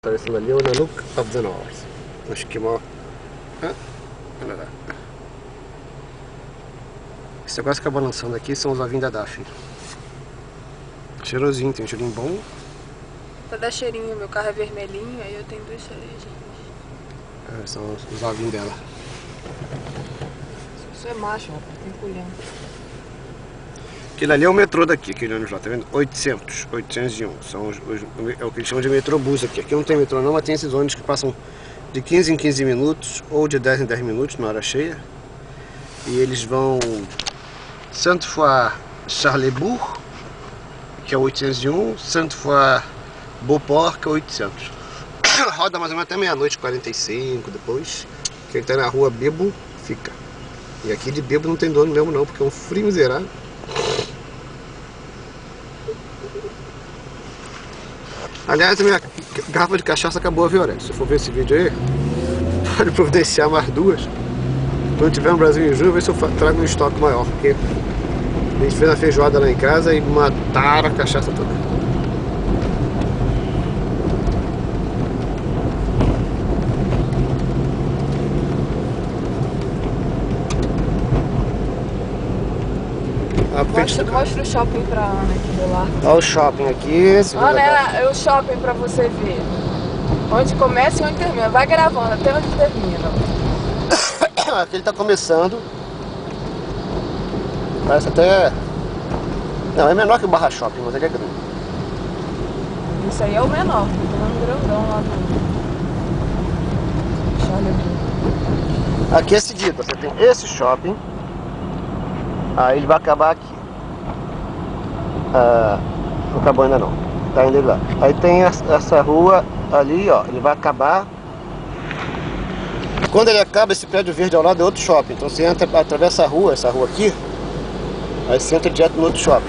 Aparecendo ali é o Nanook of the North. Um esquimó. Olha lá. Esse negócio que acaba lançando aqui são os ovinhos da Daphne. Cheirosinho, tem um cheirinho bom. Pra dar cheirinho, meu carro é vermelhinho, aí eu tenho duas cerejinhas. São os ovinhos dela. Isso é macho, rapaz, tem colhão. Aquele ali é o metrô daqui, aquele ônibus lá, tá vendo? 801. É o que eles chamam de metrobus aqui. Aqui não tem metrô não, mas tem esses ônibus que passam de 15 em 15 minutos ou de 10 em 10 minutos na hora cheia. E eles vão Sainte-Foy-Charlesbourg, que é o 801, Sainte-Foy-Beauport, que é o 800. Roda mais ou menos até meia-noite, 45 depois. Quem tá na rua bebo, fica. E aqui de bebo não tem dono mesmo não, porque é um frio miserável. Aliás, a minha garrafa de cachaça acabou a Viorete. Se for ver esse vídeo aí, pode providenciar mais duas. Quando tiver no Brasil em julho, ver se eu trago um estoque maior, porque a gente fez a feijoada lá em casa e mataram a cachaça toda. Mostra o shopping pra Ana aqui do lado. Olha o shopping aqui. Ana, é o shopping pra você ver. Onde começa e onde termina. Vai gravando até onde termina. Aqui ele tá começando. Parece até... Não, é menor que o Barra Shopping, mas ele é grande. Isso aí é o menor, tem um grandão lá do Charlesbourg. Aqui é seguido, você tem esse shopping. Aí ele vai acabar aqui. Não acabou ainda não. Tá indo lá. Aí tem essa rua ali, ó. Ele vai acabar. Quando ele acaba, esse prédio verde ao lado é outro shopping. Então você entra, atravessa a rua, essa rua aqui. Aí você entra direto no outro shopping.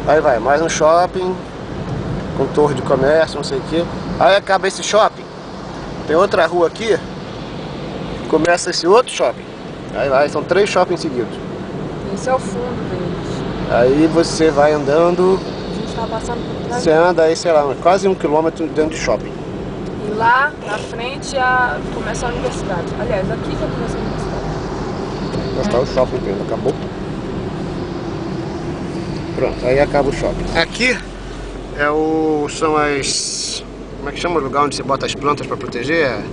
Aí vai, mais um shopping. Com torre de comércio, não sei o que. Aí acaba esse shopping. Tem outra rua aqui. Começa esse outro shopping. Aí vai, são 3 shoppings seguidos. Esse é o fundo deles. Aí você vai andando. A gente tá passando por trás. Você anda aí, sei lá, quase 1 quilômetro dentro de shopping. E lá na frente começa a universidade. Aliás, aqui já começa a universidade. Já está o shopping vendo, acabou. Pronto, aí acaba o shopping. Aqui são as... Como é que chama o lugar onde você bota as plantas para proteger?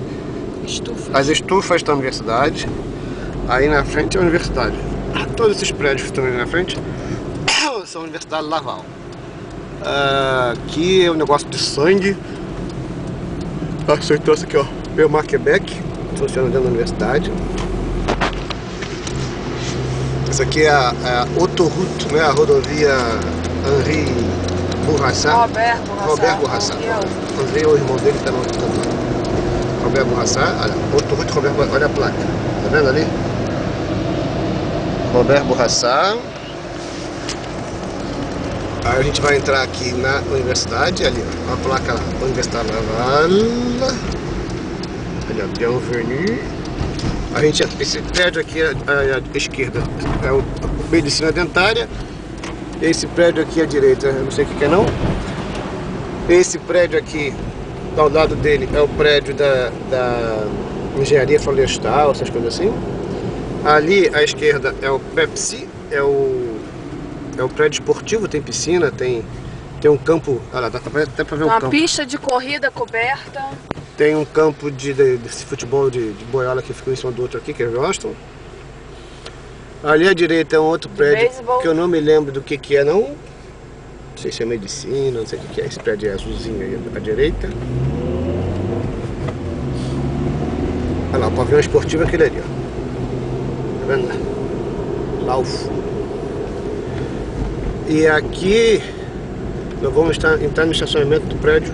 Estufas. As estufas da universidade. Aí na frente é a universidade. Todos esses prédios que estão ali na frente são a Universidade Laval. Aqui é um negócio de sangue. Você trouxe aqui, ó, Belmar Quebec, funciona dentro da universidade. Essa aqui é a Autoroute, né? A rodovia Henri Bourassa. Robert Bourassa. André, o irmão dele, está no outro lado. Robert Bourassa, olha, Autoroute Robert Bourassa, olha a placa, tá vendo ali? Robert Bourassa. Aí a gente vai entrar aqui na universidade, ali ó, a placa lá, Universidade Laval. Ali ó, Bienvenue. A gente entra, esse prédio aqui à esquerda é o Medicina Dentária. Esse prédio aqui à direita, eu não sei o que é não. Esse prédio aqui, ao lado dele, é o prédio da Engenharia Florestal, essas coisas assim. Ali à esquerda é o Pepsi, é o prédio esportivo, tem piscina, tem um campo, olha lá, dá até pra ver um campo. Uma pista de corrida coberta. Tem um campo de futebol de boiola que fica em cima do outro aqui, que eles gostam. Ali à direita é um outro prédio que eu não me lembro do que é não. Não sei se é medicina, não sei o que é. Esse prédio é azulzinho aí à direita. Olha lá, o pavilhão esportivo é aquele ali, ó. Tá vendo? Lá ao fundo. E aqui nós vamos entrar no estacionamento do prédio